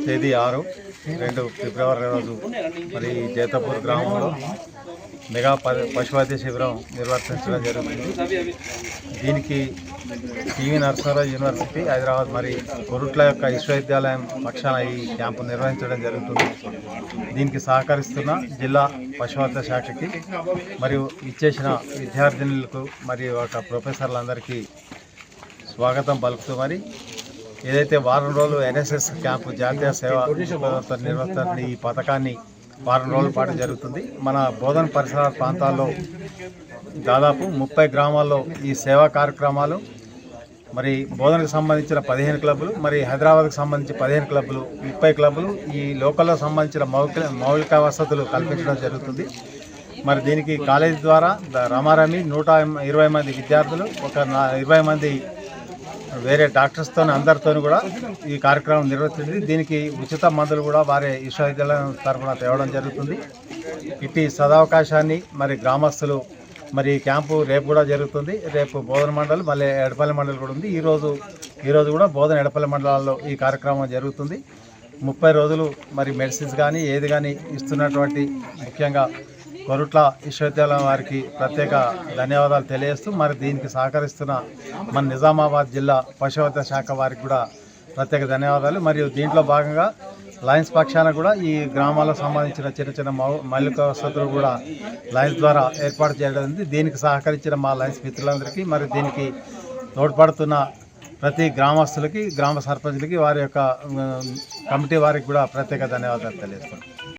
తేదీ 6 ఫిబ్రవరి రోజు మరి జైతాపూర్ గ్రామంలో మెగా పశువైద్య శిబిరం నిర్వర్తించడం జరుగుతుంది. దీనికి పివి నరసింహారావు యూనివర్సిటీ హైదరాబాద్ మరి కొరుట్ల యొక్క విశ్వవిద్యాలయం పక్షాన ఈ క్యాంపు నిర్వహించడం జరుగుతుంది. దీనికి సహకరిస్తున్న జిల్లా పశువైద్య శాఖకి మరియు ఇచ్చేసిన విద్యార్థినులకు మరియు ఒక ప్రొఫెసర్లందరికీ స్వాగతం పలుకుతూ మరి ఏదైతే వారం రోజులు ఎన్ఎస్ఎస్ క్యాంపు జాతీయ సేవా నిర్వర్తన ఈ పథకాన్ని వారం రోజుల పాటు జరుగుతుంది. మన బోధన పరిసర ప్రాంతాల్లో దాదాపు 30 గ్రామాల్లో ఈ సేవా కార్యక్రమాలు మరి బోధనకు సంబంధించిన 15 క్లబ్బులు, మరి హైదరాబాద్కు సంబంధించి 15 క్లబ్బులు, 30 క్లబ్బులు ఈ లోకల్లో సంబంధించిన మౌలిక వసతులు కల్పించడం జరుగుతుంది. మరి దీనికి కాలేజీ ద్వారా రమారమి 120 మంది విద్యార్థులు, ఒక 20 మంది వేరే డాక్టర్స్తో అందరితో కూడా ఈ కార్యక్రమం నిర్వర్తించింది. దీనికి ఉచిత మందులు కూడా వారి విశ్వవిద్యాలయం తరఫున తేవడం జరుగుతుంది. ఇట్టి సదవకాశాన్ని మరి గ్రామస్తులు మరి క్యాంపు రేపు కూడా జరుగుతుంది. రేపు బోధన మండలి మళ్ళీ ఎడపల్లి మండలి కూడా ఉంది. ఈరోజు కూడా బోధన ఎడపల్లి మండలాల్లో ఈ కార్యక్రమం జరుగుతుంది. 30 రోజులు మరి మెడిసిన్స్ కానీ ఏది కానీ ఇస్తున్నటువంటి ముఖ్యంగా కొరుట్ల విశ్వవిద్యాలయం వారికి ప్రత్యేక ధన్యవాదాలు తెలియజేస్తూ మరి దీనికి సహకరిస్తున్న మన నిజామాబాద్ జిల్లా పశువైద్య శాఖ వారికి కూడా ప్రత్యేక ధన్యవాదాలు. మరియు దీంట్లో భాగంగా లయన్స్ పక్షాన కూడా ఈ గ్రామాలకు సంబంధించిన చిన్న మౌలిక వసతులు కూడా లయన్స్ ద్వారా ఏర్పాటు చేయడం. దీనికి సహకరించిన మా లయన్స్ మిత్రులందరికీ మరి దీనికి తోడ్పడుతున్న ప్రతి గ్రామస్తులకి, గ్రామ సర్పంచులకి, వారి యొక్క కమిటీ వారికి కూడా ప్రత్యేక ధన్యవాదాలు తెలియజేస్తున్నాం.